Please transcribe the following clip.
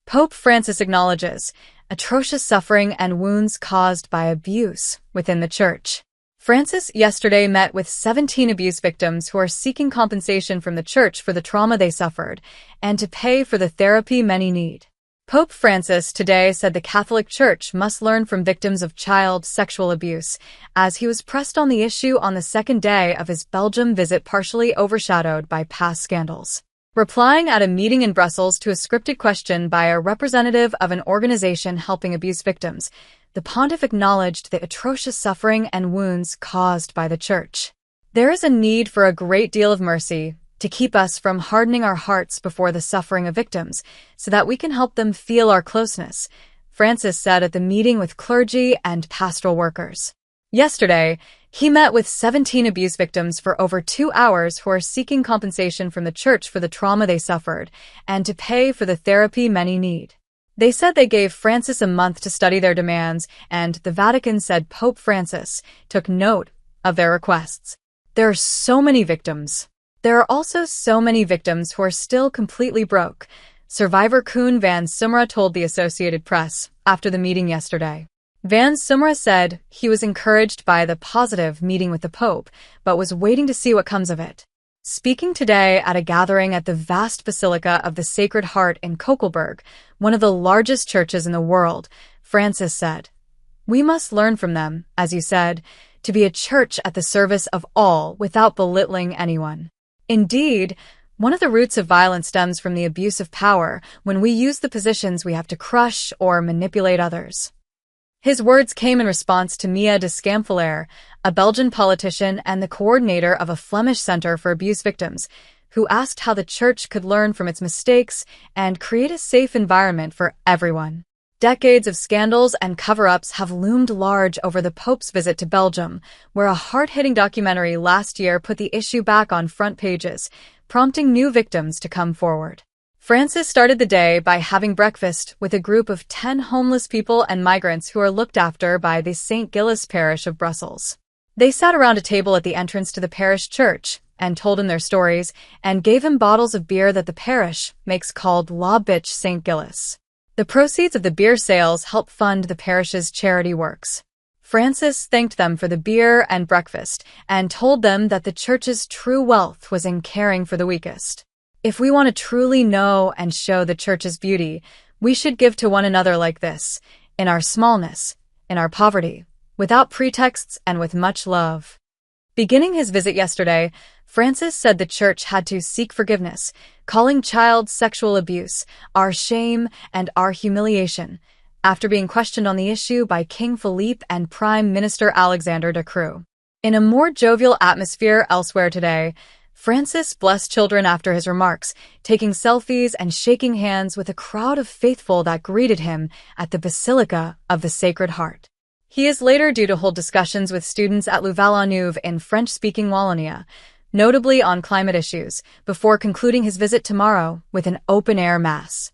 Pope Francis acknowledges atrocious suffering and wounds caused by abuse within the Church. Francis yesterday met with 17 abuse victims who are seeking compensation from the Church for the trauma they suffered and to pay for the therapy many need. Pope Francis today said the Catholic Church must learn from victims of child sexual abuse, as he was pressed on the issue on the second day of his Belgium visit, partially overshadowed by past scandals. Replying at a meeting in Brussels to a scripted question by a representative of an organization helping abuse victims, the pontiff acknowledged the atrocious suffering and wounds caused by the Church. There is a need for a great deal of mercy to keep us from hardening our hearts before the suffering of victims, so that we can help them feel our closeness, Francis said at the meeting with clergy and pastoral workers. Yesterday, he met with 17 abuse victims for over 2 hours who are seeking compensation from the Church for the trauma they suffered and to pay for the therapy many need. They said they gave Francis a month to study their demands, and the Vatican said Pope Francis took note of their requests. There are so many victims. There are also so many victims who are still completely broke, survivor Koen Van Sumere told the Associated Press after the meeting yesterday. Van Sumere said he was encouraged by the positive meeting with the Pope, but was waiting to see what comes of it. Speaking today at a gathering at the vast Basilica of the Sacred Heart in Kokelberg, one of the largest churches in the world, Francis said, "We must learn from them, as you said, to be a church at the service of all without belittling anyone. Indeed, one of the roots of violence stems from the abuse of power when we use the positions we have to crush or manipulate others." His words came in response to Mia de Scampolaire, a Belgian politician and the coordinator of a Flemish Center for Abuse Victims, who asked how the Church could learn from its mistakes and create a safe environment for everyone. Decades of scandals and cover-ups have loomed large over the Pope's visit to Belgium, where a hard-hitting documentary last year put the issue back on front pages, prompting new victims to come forward. Francis started the day by having breakfast with a group of 10 homeless people and migrants who are looked after by the St. Gilles parish of Brussels. They sat around a table at the entrance to the parish church and told him their stories and gave him bottles of beer that the parish makes called La Biche St. Gilles. The proceeds of the beer sales help fund the parish's charity works. Francis thanked them for the beer and breakfast and told them that the Church's true wealth was in caring for the weakest. If we want to truly know and show the Church's beauty, we should give to one another like this, in our smallness, in our poverty, without pretexts and with much love. Beginning his visit yesterday, Francis said the Church had to seek forgiveness, calling child sexual abuse our shame and our humiliation, after being questioned on the issue by King Philippe and Prime Minister Alexander De Croo. In a more jovial atmosphere elsewhere today, Francis blessed children after his remarks, taking selfies and shaking hands with a crowd of faithful that greeted him at the Basilica of the Sacred Heart. He is later due to hold discussions with students at Louvain-la-Neuve in French-speaking Wallonia, notably on climate issues, before concluding his visit tomorrow with an open-air mass.